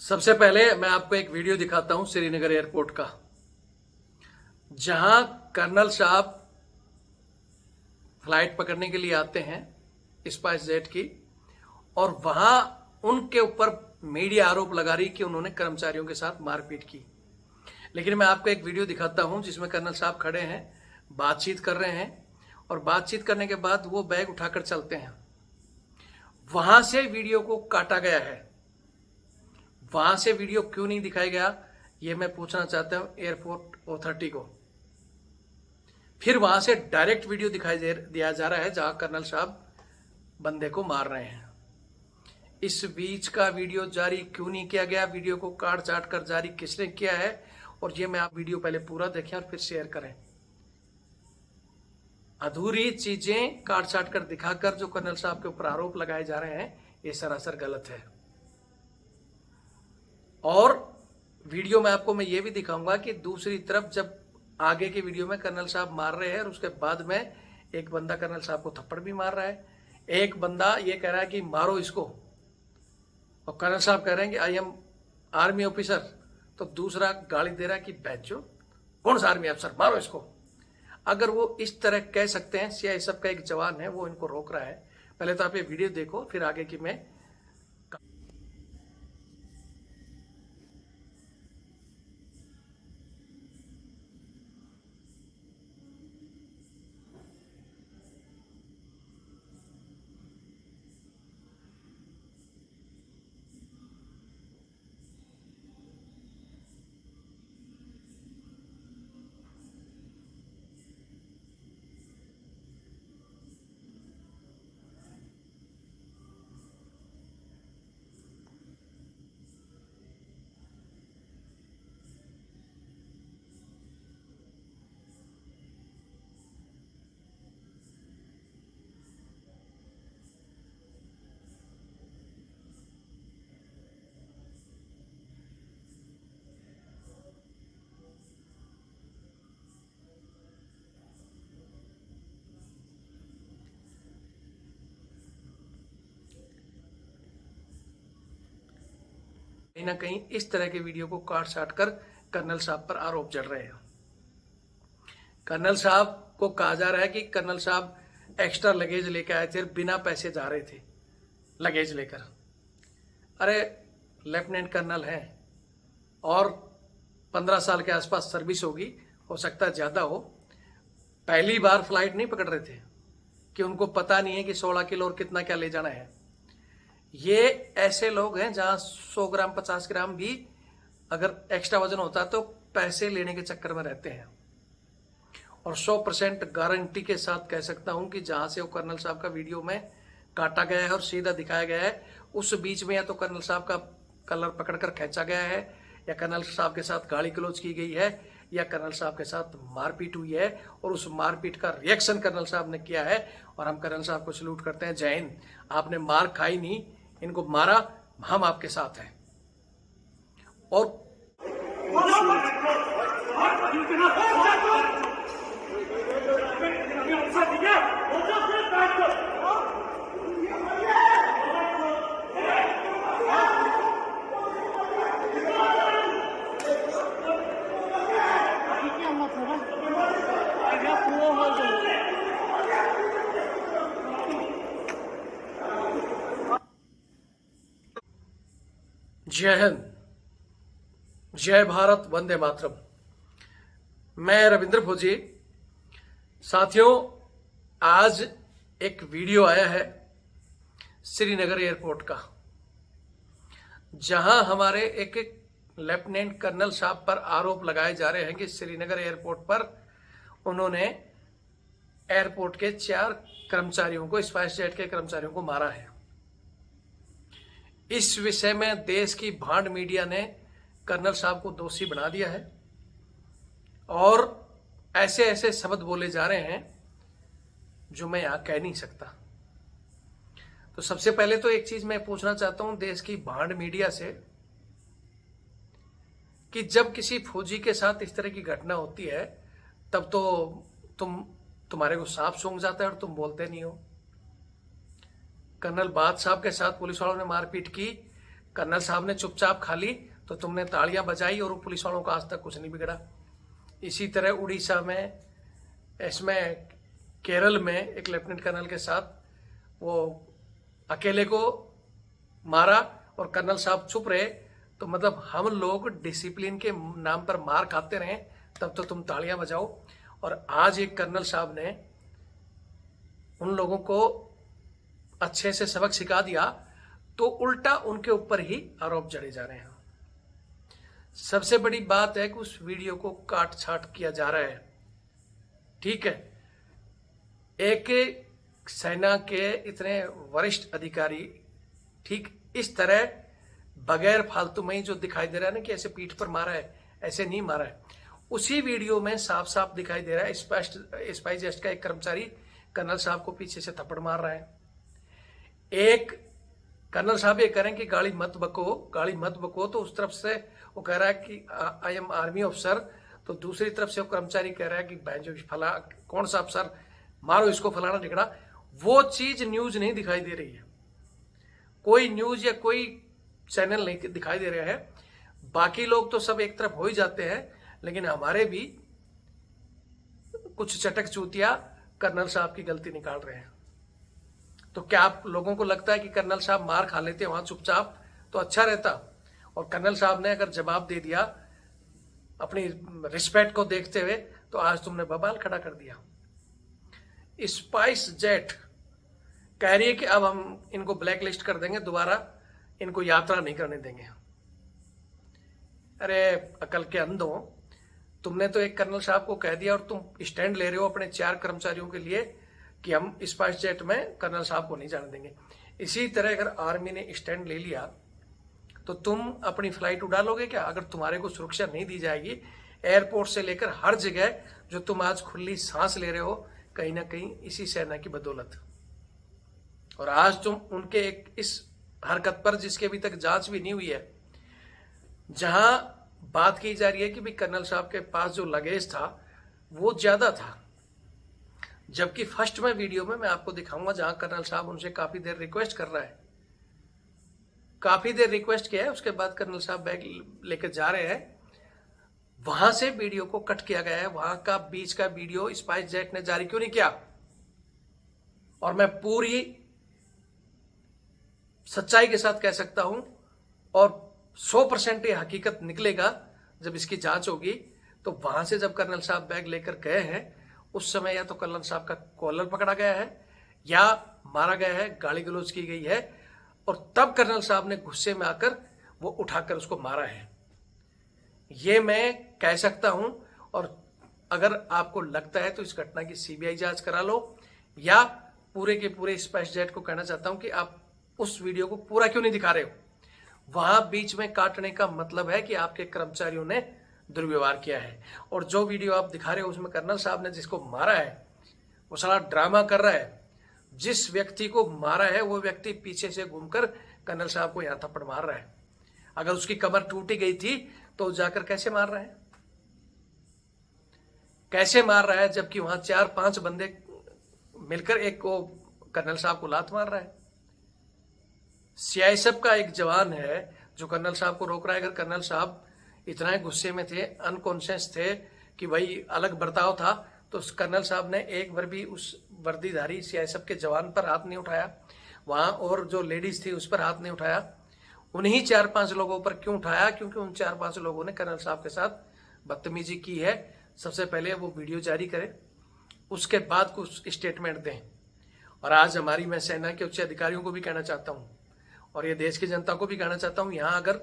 सबसे पहले मैं आपको एक वीडियो दिखाता हूं श्रीनगर एयरपोर्ट का, जहां कर्नल साहब फ्लाइट पकड़ने के लिए आते हैं स्पाइस जेट की, और वहां उनके ऊपर मीडिया आरोप लगा रही कि उन्होंने कर्मचारियों के साथ मारपीट की। लेकिन मैं आपको एक वीडियो दिखाता हूं जिसमें कर्नल साहब खड़े हैं, बातचीत कर रहे हैं, और बातचीत करने के बाद वो बैग उठाकर चलते हैं। वहां से वीडियो को काटा गया है। वहां से वीडियो क्यों नहीं दिखाया गया, ये मैं पूछना चाहता हूं एयरपोर्ट अथॉरिटी को। फिर वहां से डायरेक्ट वीडियो दिखाई दिया जा रहा है जहां कर्नल साहब बंदे को मार रहे हैं। इस बीच का वीडियो जारी क्यों नहीं किया गया, वीडियो को काट चाट कर जारी किसने किया है, और ये मैं आप वीडियो पहले पूरा देखें और फिर शेयर करें। अधूरी चीजें काट चाट कर दिखाकर जो कर्नल साहब के ऊपर आरोप लगाए जा रहे हैं, ये सरासर गलत है। और वीडियो में आपको मैं ये भी दिखाऊंगा कि दूसरी तरफ जब आगे के वीडियो में कर्नल साहब मार रहे हैं और उसके बाद में एक बंदा कर्नल साहब को थप्पड़ भी मार रहा है, एक बंदा ये कह रहा है कि मारो इसको, और कर्नल साहब कह रहे हैं कि आई एम आर्मी ऑफिसर, तो दूसरा गाली दे रहा है कि बैचो कौन सा आर्मी अफसर, मारो इसको। अगर वो इस तरह कह सकते हैं, सीआईएसएफ का एक जवान है वो इनको रोक रहा है। पहले तो आप ये वीडियो देखो, फिर आगे की मैं कहीं ना कहीं इस तरह के वीडियो को काट छाट कर कर्नल साहब पर आरोप जड़ रहे हैं। कर्नल साहब को कहा जा रहा है कि कर्नल साहब एक्स्ट्रा लगेज लेकर आए थे, बिना पैसे जा रहे थे लगेज लेकर। अरे लेफ्टिनेंट कर्नल हैं और 15 साल के आसपास सर्विस होगी, हो सकता है ज़्यादा हो। पहली बार फ्लाइट नहीं पकड़ रहे थे कि उनको पता नहीं है कि 16 किलो और कितना क्या ले जाना है। ये ऐसे लोग हैं जहां 100 ग्राम 50 ग्राम भी अगर एक्स्ट्रा वजन होता तो पैसे लेने के चक्कर में रहते हैं। और 100% गारंटी के साथ कह सकता हूं कि जहां से वो कर्नल साहब का वीडियो में काटा गया है और सीधा दिखाया गया है, उस बीच में या तो कर्नल साहब का कलर पकड़कर खींचा गया है, या कर्नल साहब के साथ गाली गलौज की गई है, या कर्नल साहब के साथ मारपीट हुई है, और उस मारपीट का रिएक्शन कर्नल साहब ने किया है। और हम कर्नल साहब को सैल्यूट करते हैं। जय हिंद। आपने मार खाई नहीं, इनको मारा, हम आपके साथ हैं। और जय हिंद, जय भारत, वंदे मातरम। मैं रविंद्र फौजी। साथियों, आज एक वीडियो आया है श्रीनगर एयरपोर्ट का, जहां हमारे एक लेफ्टिनेंट कर्नल साहब पर आरोप लगाए जा रहे हैं कि श्रीनगर एयरपोर्ट पर उन्होंने एयरपोर्ट के 4 कर्मचारियों को, स्पाइस जेट के कर्मचारियों को मारा है। इस विषय में देश की भांड मीडिया ने कर्नल साहब को दोषी बना दिया है, और ऐसे ऐसे शब्द बोले जा रहे हैं जो मैं यहां कह नहीं सकता। तो सबसे पहले तो एक चीज मैं पूछना चाहता हूं देश की भांड मीडिया से, कि जब किसी फौजी के साथ इस तरह की घटना होती है तब तो तुम्हारे को सांप सूंघ जाता है और तुम बोलते नहीं हो। कर्नल बाद साहब के साथ पुलिस वालों ने मारपीट की कर्नल साहब ने चुपचाप खा ली तो तुमने तालियां बजाई और पुलिस वालों का आज तक कुछ नहीं बिगड़ा। इसी तरह उड़ीसा में, इसमें केरल में एक लेफ्टिनेंट कर्नल के साथ वो अकेले को मारा और कर्नल साहब चुप रहे। तो मतलब हम लोग डिसिप्लिन के नाम पर मार खाते रहे तब तो तुम तालियां बजाओ। और आज एक कर्नल साहब ने उन लोगों को अच्छे से सबक सिखा दिया तो उल्टा उनके ऊपर ही आरोप जड़े जा रहे हैं। सबसे बड़ी बात है कि उस वीडियो को काट छाट किया जा रहा है। ठीक है, एक सेना के इतने वरिष्ठ अधिकारी ठीक इस तरह बगैर फालतू में ही जो दिखाई दे रहा है ना कि ऐसे पीठ पर मारा है, ऐसे नहीं मारा है। उसी वीडियो में साफ साफ दिखाई दे रहा है स्पाइस जेट का एक कर्मचारी कर्नल साहब को पीछे से थप्पड़ मार रहा है। एक कर्नल साहब ये कह रहे हैं कि गाड़ी मत बको, तो उस तरफ से वो कह रहा है कि आई एम आर्मी ऑफिसर, तो दूसरी तरफ से वो कर्मचारी कह रहा है कि बैंजो फला कौन सा अफसर, मारो इसको, फलाना ढिकड़ा। वो चीज न्यूज नहीं दिखाई दे रही है, कोई न्यूज या कोई चैनल नहीं दिखाई दे रहा है। बाकी लोग तो सब एक तरफ हो ही जाते हैं, लेकिन हमारे भी कुछ चटक चूतिया कर्नल साहब की गलती निकाल रहे हैं। तो क्या आप लोगों को लगता है कि कर्नल साहब मार खा लेते वहां चुपचाप तो अच्छा रहता? और कर्नल साहब ने अगर जवाब दे दिया अपनी रिस्पेक्ट को देखते हुए तो आज तुमने बवाल खड़ा कर दिया। स्पाइस जेट कह रही है कि अब हम इनको ब्लैक लिस्ट कर देंगे, दोबारा इनको यात्रा नहीं करने देंगे। अरे अकल के अंधों, तुमने तो एक कर्नल साहब को कह दिया और तुम स्टैंड ले रहे हो अपने 4 कर्मचारियों के लिए कि हम स्पाइस जेट में कर्नल साहब को नहीं जाने देंगे। इसी तरह अगर आर्मी ने स्टैंड ले लिया तो तुम अपनी फ्लाइट उड़ा लोगे क्या? अगर तुम्हारे को सुरक्षा नहीं दी जाएगी एयरपोर्ट से लेकर हर जगह, जो तुम आज खुली सांस ले रहे हो कहीं ना कहीं इसी सेना की बदौलत। और आज तुम उनके एक इस हरकत पर, जिसकी अभी तक जांच भी नहीं हुई है, जहां बात की जा रही है कि भाई कर्नल साहब के पास जो लगेज था वो ज्यादा था, जबकि फर्स्ट में वीडियो में मैं आपको दिखाऊंगा जहां कर्नल साहब उनसे काफी देर रिक्वेस्ट कर रहा है, काफी देर रिक्वेस्ट किया है, उसके बाद कर्नल साहब बैग लेकर जा रहे हैं, वहां से वीडियो को कट किया गया है। वहां का बीच का वीडियो स्पाइस जेट ने जारी क्यों नहीं किया? और मैं पूरी सच्चाई के साथ कह सकता हूं और 100% ये हकीकत निकलेगा जब इसकी जांच होगी। तो वहां से जब कर्नल साहब बैग लेकर गए हैं उस समय या तो कर्नल साहब का कॉलर पकड़ा गया है या मारा गया है, गाली गलौज की गई है, और तब कर्नल साहब ने गुस्से में आकर वो उठाकर उसको मारा है, ये मैं कह सकता हूं। और अगर आपको लगता है तो इस घटना की सीबीआई जांच करा लो, या पूरे के पूरे स्पाइस जेट को कहना चाहता हूं कि आप उस वीडियो को पूरा क्यों नहीं दिखा रहे हो। वहां बीच में काटने का मतलब है कि आपके कर्मचारियों ने दुर्व्यवहार किया है। और जो वीडियो आप दिखा रहे हो उसमें कर्नल साहब ने जिसको मारा है वो साला ड्रामा कर रहा है। जिस व्यक्ति को मारा है वो व्यक्ति पीछे से घूमकर कर्नल साहब को यहां थप्पड़ मार रहा है। अगर उसकी कमर टूटी गई थी तो जाकर कैसे मार रहा है, कैसे मार रहा है, जबकि वहां 4-5 बंदे मिलकर एक को कर्नल साहब को लात मार रहा है। सीआईएसएफ का एक जवान है जो कर्नल साहब को रोक रहा है। अगर कर्नल साहब इतना गुस्से में थे, अनकॉन्शियस थे कि भाई अलग बर्ताव था, तो कर्नल साहब ने एक बार भी उस वर्दीधारी सीआईएसएफ के जवान पर हाथ नहीं उठाया, वहां और जो लेडीज थी उस पर हाथ नहीं उठाया। उन्हीं 4-5 लोगों पर क्यों उठाया? क्योंकि उन 4-5 लोगों ने कर्नल साहब के साथ बदतमीजी की है। सबसे पहले वो वीडियो जारी करें, उसके बाद कुछ स्टेटमेंट दें। और आज हमारी, मैं सेना के उच्च अधिकारियों को भी कहना चाहता हूं और ये देश की जनता को भी कहना चाहता हूं, यहां अगर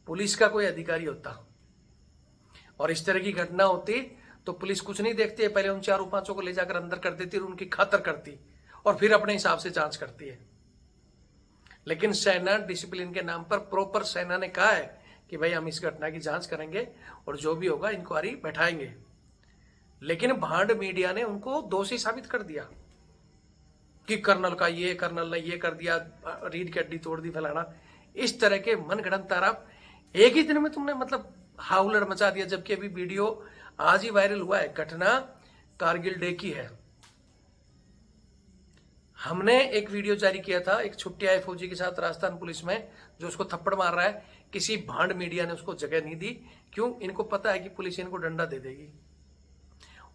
पुलिस का कोई अधिकारी होता और इस तरह की घटना होती तो पुलिस कुछ नहीं देखती है, पहले उन 4-5 को ले जाकर अंदर कर देती और उनकी खातर करती और फिर अपने हिसाब से जांच करती है। लेकिन सेना डिसिप्लिन के नाम पर प्रॉपर सेना ने कहा है कि भाई हम इस घटना की जांच करेंगे और जो भी होगा इंक्वायरी बैठाएंगे। लेकिन भांड मीडिया ने उनको दोषी साबित कर दिया कि कर्नल का ये, कर्नल ने ये कर दिया, रीढ़ की हड्डी तोड़ दी, फलाना। इस तरह के मनगढ़ंत आरोप एक ही दिन में तुमने मतलब हाउलड़ मचा दिया। जबकि अभी वीडियो आज ही वायरल हुआ है, घटना कारगिल डे की है। हमने एक वीडियो जारी किया था एक छुट्टी आए फौजी के साथ राजस्थान पुलिस में, जो उसको थप्पड़ मार रहा है। किसी भांड मीडिया ने उसको जगह नहीं दी। क्यों? इनको पता है कि पुलिस इनको डंडा दे देगी।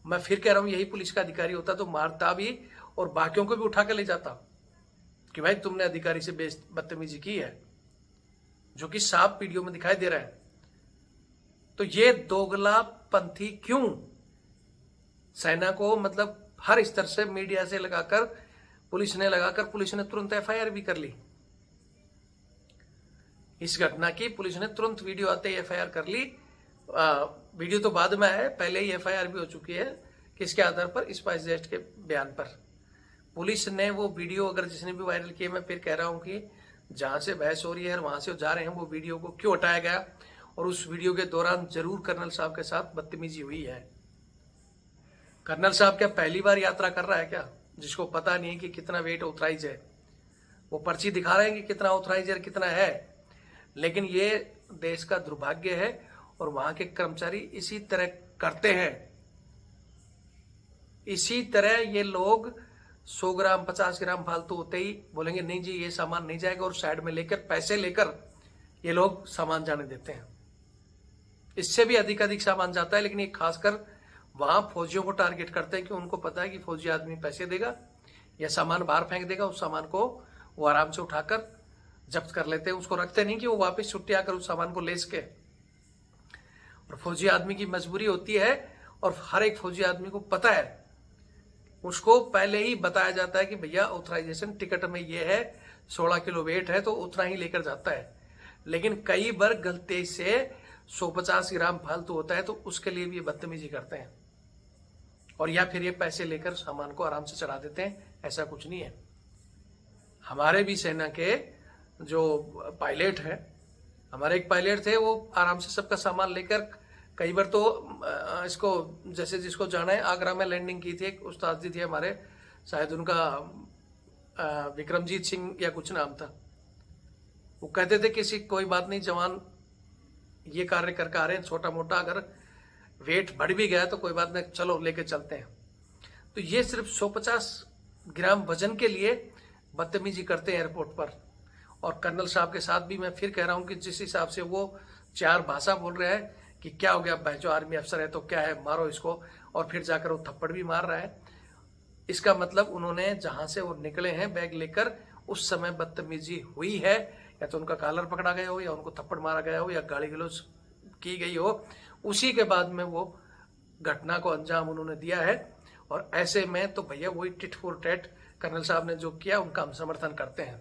मैं फिर कह रहा हूं, यही पुलिस का अधिकारी होता तो मारता भी और बाकियों को भी उठा के ले जाता कि भाई तुमने अधिकारी से बदतमीजी की है, जो कि साफ वीडियो में दिखाई दे रहा है। तो ये दोगला पंथी क्यों सेना को, मतलब हर स्तर से मीडिया से लगाकर पुलिस ने तुरंत एफआईआर भी कर ली। इस घटना की पुलिस ने तुरंत वीडियो आते ही एफआईआर कर ली। वीडियो तो बाद में है, पहले ही एफआईआर भी हो चुकी है। किसके आधार पर? स्पाइस जेट के बयान पर। पुलिस ने वो वीडियो, अगर जिसने भी वायरल किए, मैं फिर कह रहा हूं कि जहां से बहस हो रही है वहां से जा रहे हैं, वो वीडियो को क्यों हटाया गया, और उस वीडियो के दौरान जरूर कर्नल साहब के साथ बदतमीजी हुई है। कर्नल साहब क्या पहली बार यात्रा कर रहा है क्या, जिसको पता नहीं है कि कितना वेट ऑथराइज है? वो पर्ची दिखा रहे हैं कि कितना ऑथराइज है, कितना है, लेकिन ये देश का दुर्भाग्य है और वहां के कर्मचारी इसी तरह करते हैं। इसी तरह ये लोग 100 ग्राम 50 ग्राम फालतू होते ही बोलेंगे नहीं जी ये सामान नहीं जाएगा, और साइड में लेकर पैसे लेकर ये लोग सामान जाने देते हैं। इससे भी अधिक सामान जाता है, लेकिन ये खासकर वहां फौजियों को टारगेट करते हैं कि उनको पता है कि फौजी आदमी पैसे देगा या सामान बाहर फेंक देगा, उस सामान को वो आराम से उठाकर जब्त कर लेते हैं। उसको रखते नहीं कि वो वापस छुट्टी आकर उस सामान को ले सके। और फौजी आदमी की मजबूरी होती है, और हर एक फौजी आदमी को पता है, उसको पहले ही बताया जाता है कि भैया ऑथराइजेशन टिकट में ये है, 16 किलो वेट है तो उतना ही लेकर जाता है। लेकिन कई बार गलती से 150 ग्राम फालतू होता है, तो उसके लिए भी ये बदतमीजी करते हैं, और या फिर ये पैसे लेकर सामान को आराम से चढ़ा देते हैं। ऐसा कुछ नहीं है। हमारे भी सेना के जो पायलट हैं, हमारे एक पायलट थे, वो आराम से सबका सामान लेकर, कई बार तो इसको जैसे जिसको जाना है, आगरा में लैंडिंग की थी, एक उस्ताद जी थे हमारे, शायद उनका विक्रमजीत सिंह या कुछ नाम था। वो कहते थे किसी कोई बात नहीं, जवान ये कार्य करके आ रहे हैं, छोटा मोटा अगर वेट बढ़ भी गया तो कोई बात नहीं, चलो लेके चलते हैं। तो ये सिर्फ 150 ग्राम वजन के लिए बदतमीजी करते हैं एयरपोर्ट पर। और कर्नल साहब के साथ भी मैं फिर कह रहा हूं कि जिस हिसाब से वो 4 भाषा बोल रहे हैं कि क्या हो गया भाई, जो आर्मी अफसर है तो क्या है, मारो इसको, और फिर जाकर वो थप्पड़ भी मार रहा है, इसका मतलब उन्होंने जहां से वो निकले हैं बैग लेकर, उस समय बदतमीजी हुई है। या तो उनका कॉलर पकड़ा गया हो, या उनको थप्पड़ मारा गया हो, या गाली गलौज की गई हो, उसी के बाद में वो घटना को अंजाम उन्होंने दिया है। और ऐसे में तो भैया वही टिट फॉर टैट कर्नल साहब ने जो किया उनका हम समर्थन करते हैं।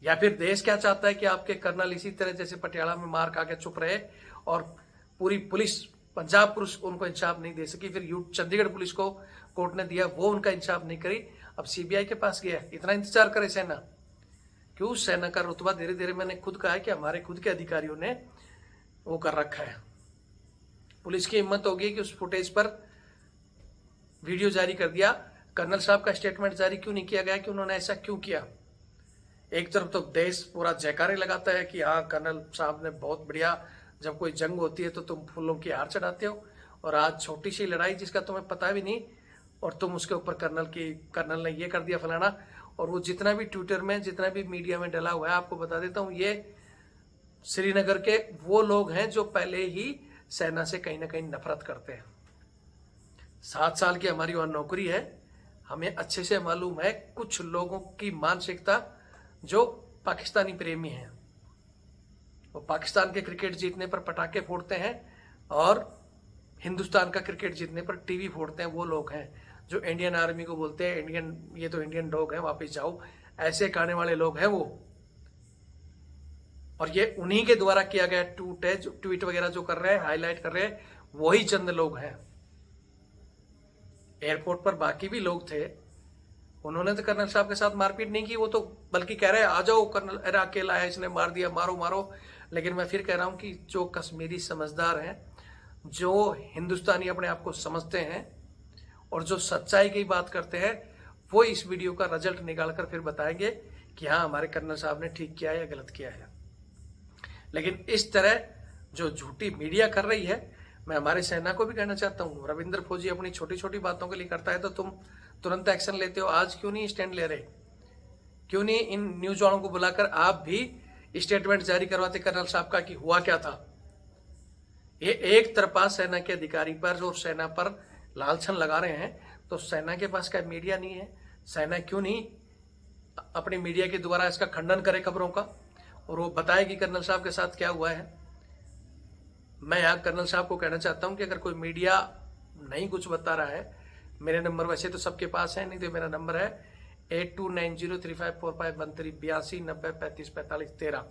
या फिर देश क्या चाहता है कि आपके कर्नल इसी तरह जैसे पटियाला में मार खा के चुप रहे, और पूरी पुलिस, पंजाब पुलिस उनको इंसाफ नहीं दे सकी, फिर चंडीगढ़ पुलिस को कोर्ट ने दिया, वो उनका इंसाफ नहीं करी, अब सीबीआई के पास गया। इतना इंतजार करे सेना? क्यों? सेना का रुतबा धीरे धीरे, मैंने खुद कहा है कि हमारे खुद के अधिकारियों ने वो कर रखा है। पुलिस की हिम्मत होगी कि उस फुटेज पर वीडियो जारी कर दिया। कर्नल साहब का स्टेटमेंट जारी क्यों नहीं किया गया कि उन्होंने ऐसा क्यों किया? एक तरफ तो देश पूरा जयकारे लगाता है कि हाँ कर्नल साहब ने बहुत बढ़िया, जब कोई जंग होती है तो तुम फूलों की हार चढ़ाते हो, और आज छोटी सी लड़ाई जिसका तुम्हें पता भी नहीं, और तुम उसके ऊपर कर्नल ने ये कर दिया फलाना। और वो जितना भी ट्विटर में, जितना भी मीडिया में डला हुआ है, आपको बता देता हूँ, ये श्रीनगर के वो लोग हैं जो पहले ही सेना से कहीं ना कहीं नफरत करते हैं। 7 साल की हमारी वहां नौकरी है, हमें अच्छे से मालूम है कुछ लोगों की मानसिकता जो पाकिस्तानी प्रेमी हैं। वो पाकिस्तान के क्रिकेट जीतने पर पटाखे फोड़ते हैं, और हिंदुस्तान का क्रिकेट जीतने पर टीवी फोड़ते हैं। वो लोग हैं जो इंडियन आर्मी को बोलते हैं इंडियन, ये तो इंडियन डॉग है, वापस जाओ, ऐसे कहने वाले लोग हैं वो। और ये उन्हीं के द्वारा किया गया ट्वीट वगैरह जो कर रहे हैं, हाईलाइट कर रहे हैं, वही चंद लोग हैं। एयरपोर्ट पर बाकी भी लोग थे, उन्होंने तो कर्नल साहब के साथ मारपीट नहीं की, वो तो बल्कि कह रहे हैं आ जाओ कर्नल, अरे अकेला है, इसने मार दिया, मारो मारो। लेकिन मैं फिर कह रहा हूं कि जो कश्मीरी समझदार हैं, जो हिंदुस्तानी अपने आप को समझते हैं, और जो सच्चाई की बात करते हैं, वो इस वीडियो का रिजल्ट निकालकर फिर बताएंगे कि हाँ हमारे कर्नल साहब ने ठीक किया है या गलत किया है। लेकिन इस तरह जो झूठी मीडिया कर रही है, मैं हमारे सेना को भी कहना चाहता हूँ, रविंद्र फौजी अपनी छोटी छोटी बातों के लिए करता है तो तुम तुरंत एक्शन लेते हो, आज क्यों नहीं स्टैंड ले रहे? क्यों नहीं इन न्यूज वालों को बुलाकर आप भी स्टेटमेंट जारी करवाते कर्नल साहब का कि हुआ क्या था? ये एक तरफा सेना के अधिकारी पर और सेना पर लालछन लगा रहे हैं, तो सेना के पास क्या मीडिया नहीं है? सेना क्यों नहीं अपनी मीडिया के द्वारा इसका खंडन करे खबरों का, और वो बताए कि कर्नल साहब के साथ क्या हुआ है? मैं यहाँ कर्नल साहब को कहना चाहता हूँ कि अगर कोई मीडिया नहीं कुछ बता रहा है, मेरे नंबर वैसे तो सबके पास है, नहीं तो मेरा नंबर है 8290354513 8290354513।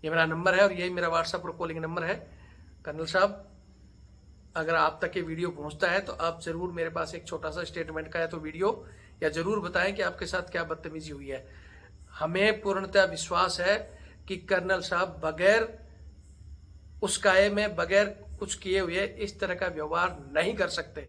ये मेरा नंबर है और यही मेरा व्हाट्सएप और कॉलिंग नंबर है। कर्नल साहब, अगर आप तक ये वीडियो पहुंचता है तो आप जरूर मेरे पास एक छोटा सा स्टेटमेंट का है तो वीडियो या जरूर बताएं कि आपके साथ क्या बदतमीजी हुई है। हमें पूर्णतः विश्वास है कि कर्नल साहब बगैर उस्काए में, बगैर कुछ किए हुए इस तरह का व्यवहार नहीं कर सकते।